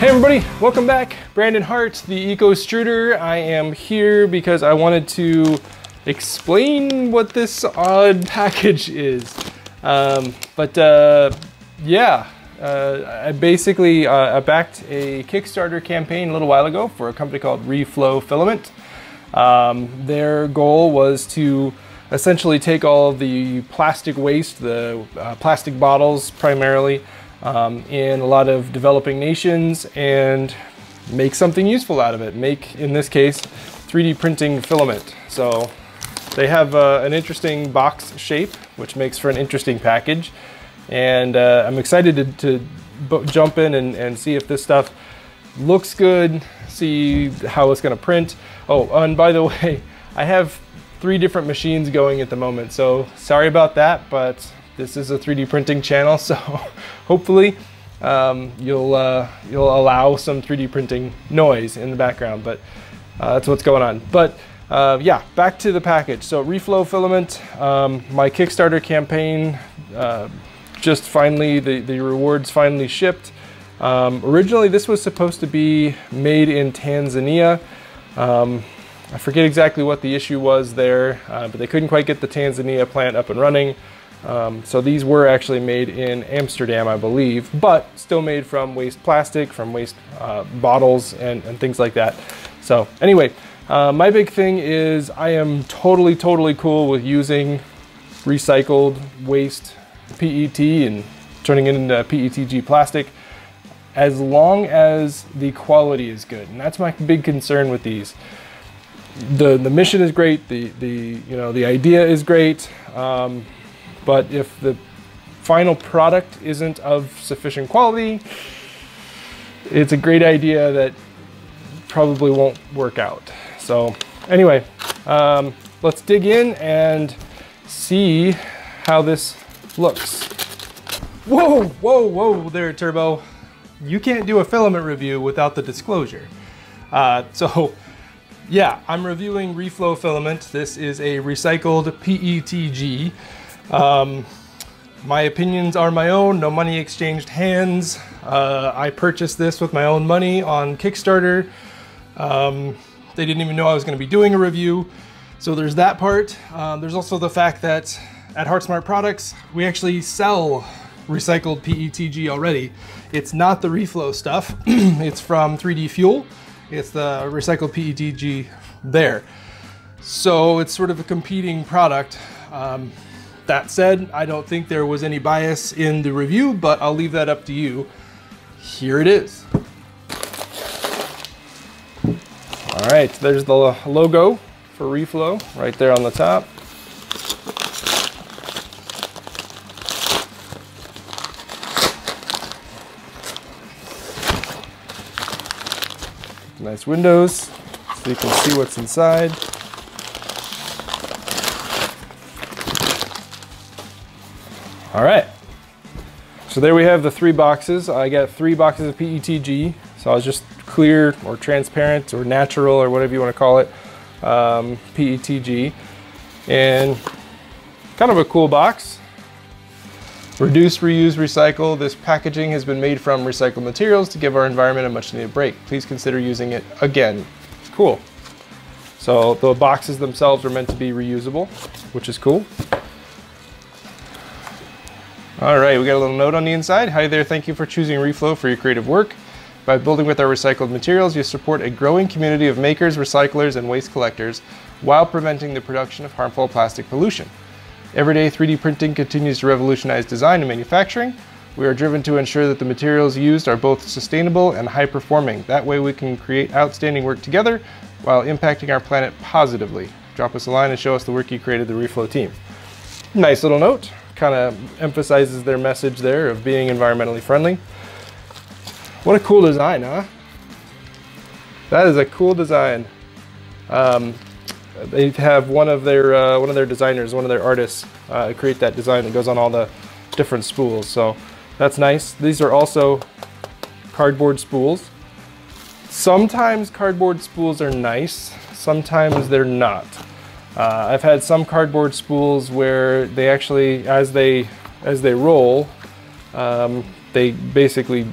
Hey everybody, welcome back. Brandon Hart, the Eco Extruder. I am here because I wanted to explain what this odd package is. Yeah, I basically backed a Kickstarter campaign a little while ago for a company called Reflow Filament. Their goal was to essentially take all of the plastic waste, the plastic bottles primarily, in a lot of developing nations and make something useful out of it. Make, in this case, 3D printing filament. So they have an interesting box shape, which makes for an interesting package. And I'm excited to jump in and see if this stuff looks good, see how it's gonna print. Oh, and by the way, I have 3 different machines going at the moment, so sorry about that, but this is a 3D printing channel, so hopefully you'll allow some 3D printing noise in the background, but that's what's going on. But yeah, back to the package. So Reflow Filament, my Kickstarter campaign, just finally, the rewards finally shipped. Originally this was supposed to be made in Tanzania. I forget exactly what the issue was there, but they couldn't quite get the Tanzania plant up and running. So these were actually made in Amsterdam, I believe, but still made from waste plastic, from waste bottles and things like that. So anyway, my big thing is I am totally cool with using recycled waste PET and turning it into PETG plastic, as long as the quality is good. And that's my big concern with these. The mission is great, the idea is great, but if the final product isn't of sufficient quality, it's a great idea that probably won't work out. So anyway, let's dig in and see how this looks. Whoa there, Turbo. You can't do a filament review without the disclosure. So yeah, I'm reviewing Reflow Filament. This is a recycled PETG. My opinions are my own, no money exchanged hands. I purchased this with my own money on Kickstarter. They didn't even know I was going to be doing a review. So there's that part. There's also the fact that at HeartSmart Products, we actually sell recycled PETG already. It's not the Reflow stuff. It's from 3D Fuel. It's the recycled PETG there. So it's sort of a competing product. That said, I don't think there was any bias in the review, but I'll leave that up to you. Here it is. All right, there's the logo for Reflow right there on the top. Nice windows, so you can see what's inside. All right, so there we have the 3 boxes. I got 3 boxes of PETG, so I was just clear or transparent or natural or whatever you want to call it, PETG, and kind of a cool box. Reduce, reuse, recycle. This packaging has been made from recycled materials to give our environment a much needed break. Please consider using it again. Cool. So the boxes themselves are meant to be reusable, which is cool. All right, we got a little note on the inside. Hi there, thank you for choosing Reflow for your creative work. By building with our recycled materials, you support a growing community of makers, recyclers, and waste collectors while preventing the production of harmful plastic pollution. Everyday 3D printing continues to revolutionize design and manufacturing. We are driven to ensure that the materials used are both sustainable and high-performing. That way we can create outstanding work together while impacting our planet positively. Drop us a line and show us the work you created, the Reflow team. Nice little note. Kind of emphasizes their message there of being environmentally friendly. What a cool design, huh? That is a cool design. They have one of their designers, one of their artists, create that design that goes on all the different spools. So that's nice. These are also cardboard spools. Sometimes cardboard spools are nice. Sometimes they're not. I've had some cardboard spools where they actually, as they roll, they basically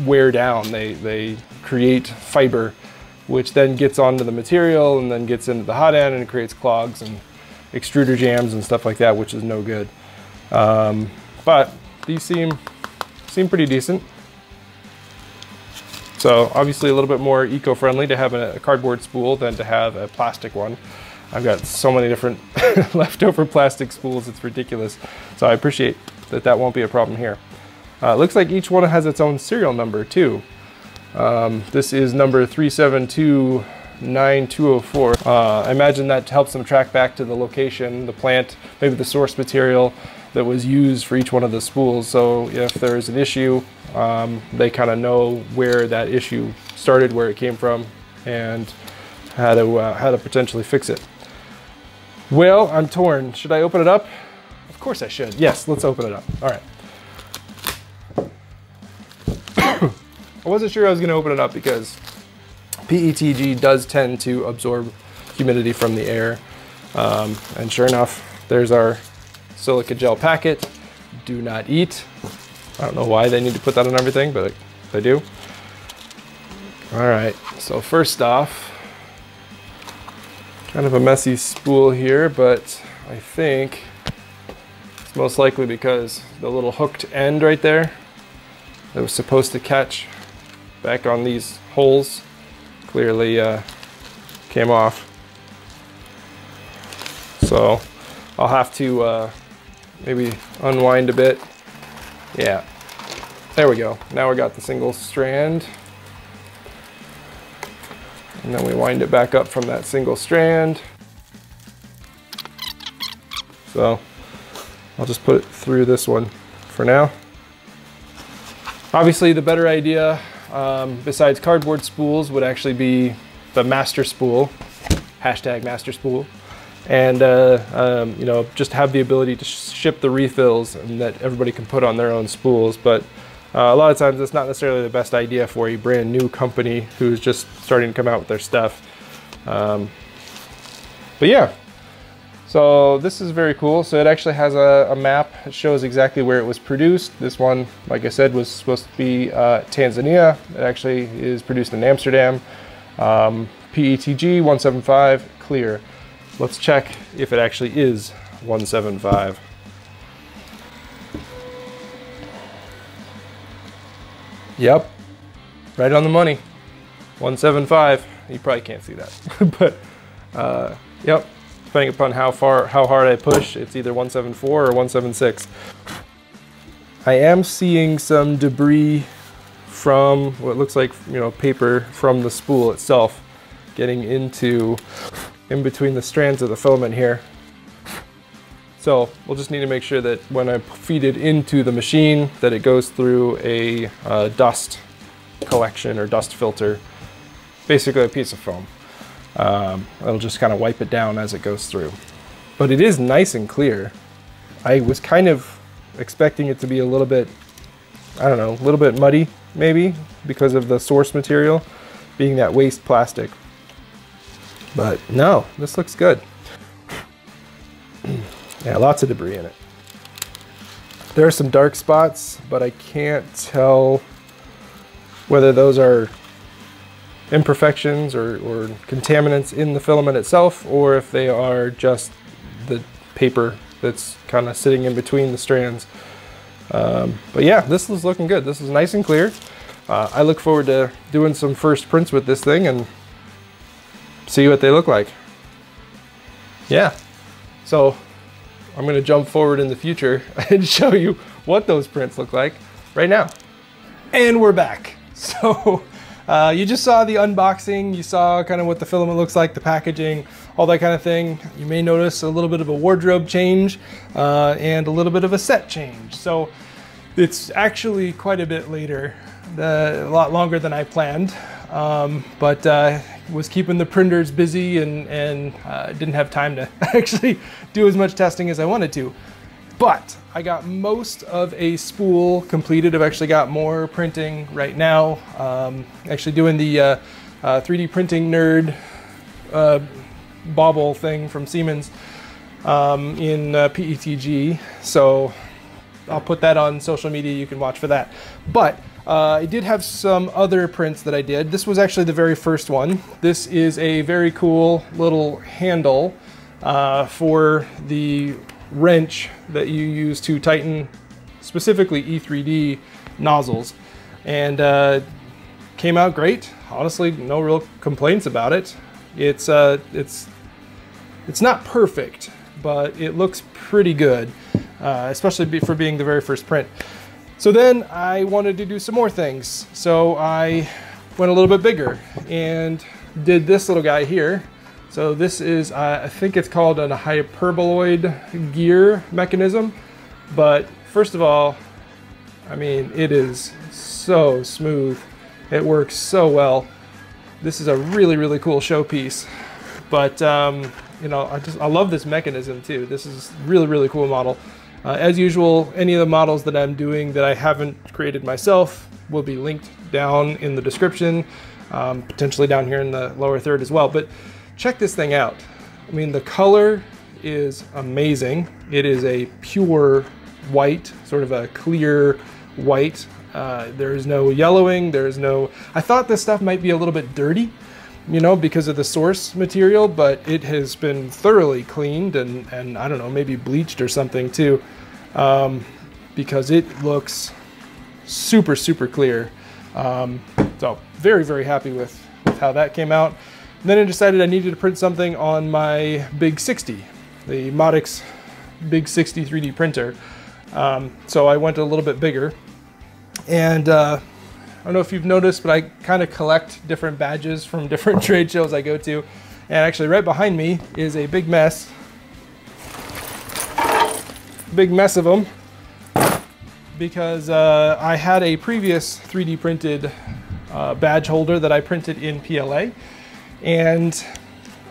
wear down. They create fiber, which then gets onto the material and then gets into the hot end and it creates clogs and extruder jams and stuff like that, which is no good. But these seem pretty decent. So obviously a little bit more eco-friendly to have a cardboard spool than to have a plastic one. I've got so many different leftover plastic spools, it's ridiculous. So I appreciate that that won't be a problem here. It looks like each one has its own serial number too. This is number 3729204. I imagine that helps them track back to the location, the plant, maybe the source material that was used for each one of the spools. So if there's an issue, they kind of know where that issue started, where it came from, and how to potentially fix it. Well, I'm torn. Should I open it up? Of course I should. Yes, let's open it up. All right. I wasn't sure I was going to open it up because PETG does tend to absorb humidity from the air. And sure enough, there's our silica gel packet. Do not eat. I don't know why they need to put that on everything, but they do. All right, so first off, kind of a messy spool here, but I think it's most likely because the little hooked end right there that was supposed to catch back on these holes clearly came off. So I'll have to maybe unwind a bit. Yeah, there we go. Now we got the single strand. And then we wind it back up from that single strand. So I'll just put it through this one for now. Obviously the better idea, besides cardboard spools, would actually be the master spool, hashtag master spool. And you know, just have the ability to ship the refills and that everybody can put on their own spools. But a lot of times it's not necessarily the best idea for a brand new company who's just starting to come out with their stuff. But yeah, so this is very cool. So it actually has a map. It shows exactly where it was produced. This one, like I said, was supposed to be Tanzania. It actually is produced in Amsterdam. PETG 175 clear. Let's check if it actually is 175. Yep, right on the money. 175. You probably can't see that, but yep. Depending upon how hard I push, it's either 174 or 176. I am seeing some debris from what looks like, you know, paper from the spool itself getting into in between the strands of the filament here. So we'll just need to make sure that when I feed it into the machine that it goes through a dust collection or dust filter, basically a piece of foam. It'll just kind of wipe it down as it goes through. But it is nice and clear. I was kind of expecting it to be a little bit, I don't know, a little bit muddy maybe because of the source material being that waste plastic. But no, this looks good. Yeah, lots of debris in it. There are some dark spots, but I can't tell whether those are imperfections or contaminants in the filament itself, or if they are just the paper that's kind of sitting in between the strands. But yeah, this is looking good. This is nice and clear. I look forward to doing some first prints with this thing and see what they look like. Yeah, so I'm gonna jump forward in the future and show you what those prints look like right now. And we're back. So you just saw the unboxing, you saw kind of what the filament looks like, the packaging, all that kind of thing. You may notice a little bit of a wardrobe change and a little bit of a set change. So it's actually quite a bit later, a lot longer than I planned, but was keeping the printers busy and didn't have time to actually do as much testing as I wanted to. But I got most of a spool completed. I've actually got more printing right now. Actually doing the 3D printing nerd bauble thing from Siemens in PETG. So I'll put that on social media. You can watch for that. But I did have some other prints that I did. This was actually the very first one. This is a very cool little handle for the wrench that you use to tighten specifically E3D nozzles, and came out great. Honestly, no real complaints about it. It's not perfect, but it looks pretty good, especially for being the very first print. So then I wanted to do some more things. So I went a little bit bigger and did this little guy here. So this is, I think it's called a hyperboloid gear mechanism. But first of all, I mean, it is so smooth. It works so well. This is a really, really cool showpiece. But, you know, I love this mechanism too. This is really, really cool model. As usual, any of the models that I'm doing that I haven't created myself will be linked down in the description, potentially down here in the lower third as well. But check this thing out. I mean, the color is amazing. It is a pure white, sort of a clear white. There is no yellowing. There is no... I thought this stuff might be a little bit dirty, you know, because of the source material, but it has been thoroughly cleaned and I don't know, maybe bleached or something too, because it looks super, super clear. So very, very happy with how that came out. And then I decided I needed to print something on my Big 60, the Modix Big 60 3D printer. So I went a little bit bigger, and I don't know if you've noticed, but I kind of collect different badges from different trade shows I go to. And actually right behind me is a big mess. Big mess of them. Because I had a previous 3D printed badge holder that I printed in PLA. And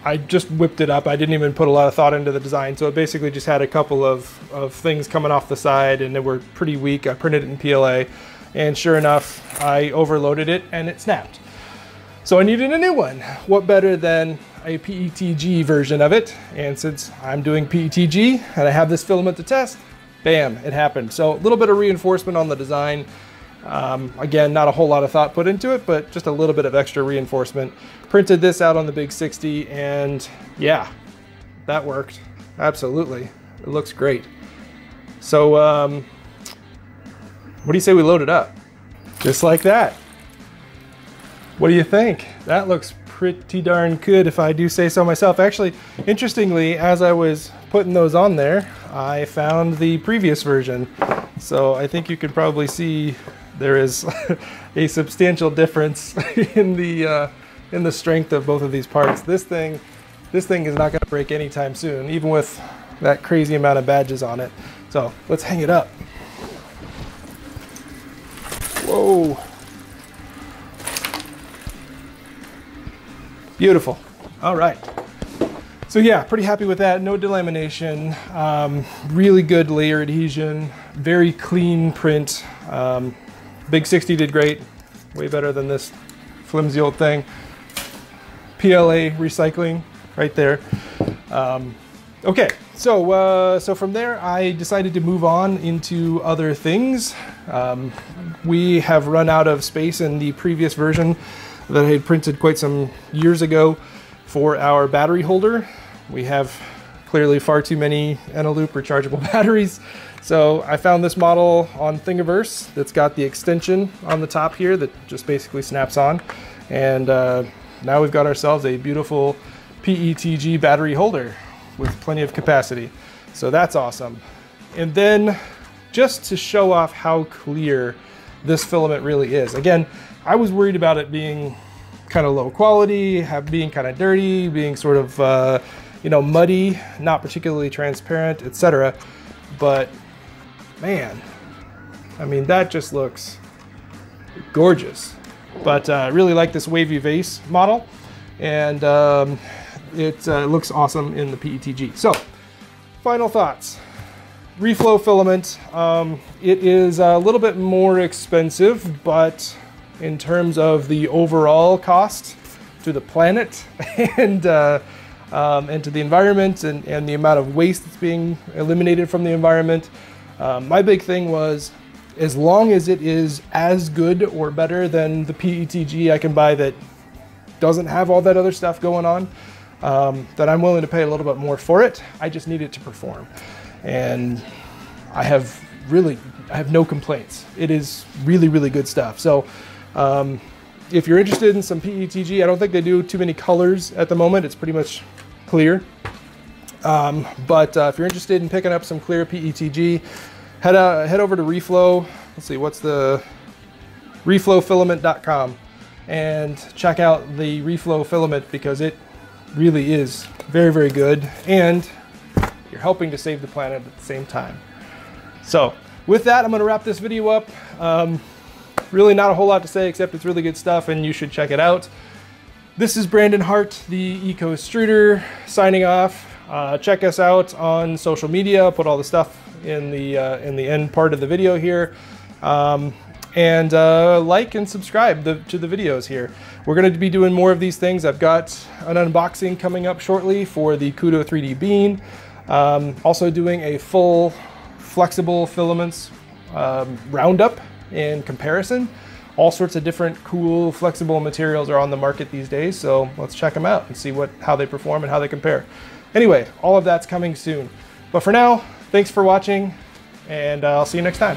I just whipped it up. I didn't even put a lot of thought into the design. So it basically just had a couple of things coming off the side, and they were pretty weak. I printed it in PLA. And sure enough, I overloaded it and it snapped. So I needed a new one. What better than a PETG version of it? And since I'm doing PETG and I have this filament to test, bam, it happened. So a little bit of reinforcement on the design. Again, not a whole lot of thought put into it, but just a little bit of extra reinforcement. Printed this out on the Big 60, and yeah, that worked. Absolutely. It looks great. So, what do you say we load it up? Just like that. What do you think? That looks pretty darn good if I do say so myself. Actually, interestingly, as I was putting those on there, I found the previous version. So I think you can probably see there is a substantial difference in the strength of both of these parts. This thing is not going to break anytime soon, even with that crazy amount of badges on it. So let's hang it up. Whoa. Beautiful. All right. So yeah, pretty happy with that. No delamination, really good layer adhesion, very clean print. Big 60 did great, way better than this flimsy old thing. PLA recycling right there. Okay, so from there I decided to move on into other things. We have run out of space in the previous version that I had printed quite some years ago for our battery holder. We have clearly far too many Eneloop rechargeable batteries. So I found this model on Thingiverse that's got the extension on the top here that just basically snaps on. And now we've got ourselves a beautiful PETG battery holder with plenty of capacity. So that's awesome. And then just to show off how clear this filament really is. Again, I was worried about it being kind of low quality, being kind of dirty, being sort of, you know, muddy, not particularly transparent, etc. But man, I mean, that just looks gorgeous. But I really like this wavy vase model, and it looks awesome in the PETG. So, final thoughts. Reflow filament, it is a little bit more expensive, but in terms of the overall cost to the planet and to the environment and the amount of waste that's being eliminated from the environment, My big thing was, as long as it is as good or better than the PETG I can buy that doesn't have all that other stuff going on, that I'm willing to pay a little bit more for it. I just need it to perform. And I have no complaints. It is really, really good stuff. So if you're interested in some PETG, I don't think they do too many colors at the moment. It's pretty much clear. But if you're interested in picking up some clear PETG, head over to Reflow. Let's see, what's the reflowfilament.com, and check out the Reflow filament, because it really is very, very good, and you're helping to save the planet at the same time. So with that, I'm going to wrap this video up. Really not a whole lot to say, except it's really good stuff and you should check it out. This is Brandon Hart, the Eco Extruder, signing off. Check us out on social media. I'll put all the stuff in the end part of the video here. And like and subscribe to the videos here. We're going to be doing more of these things. I've got an unboxing coming up shortly for the Kudo 3D Bean. Also doing a full flexible filaments roundup and comparison. All sorts of different cool flexible materials are on the market these days, so let's check them out and see how they perform and how they compare. Anyway, all of that's coming soon. But for now, thanks for watching, and I'll see you next time.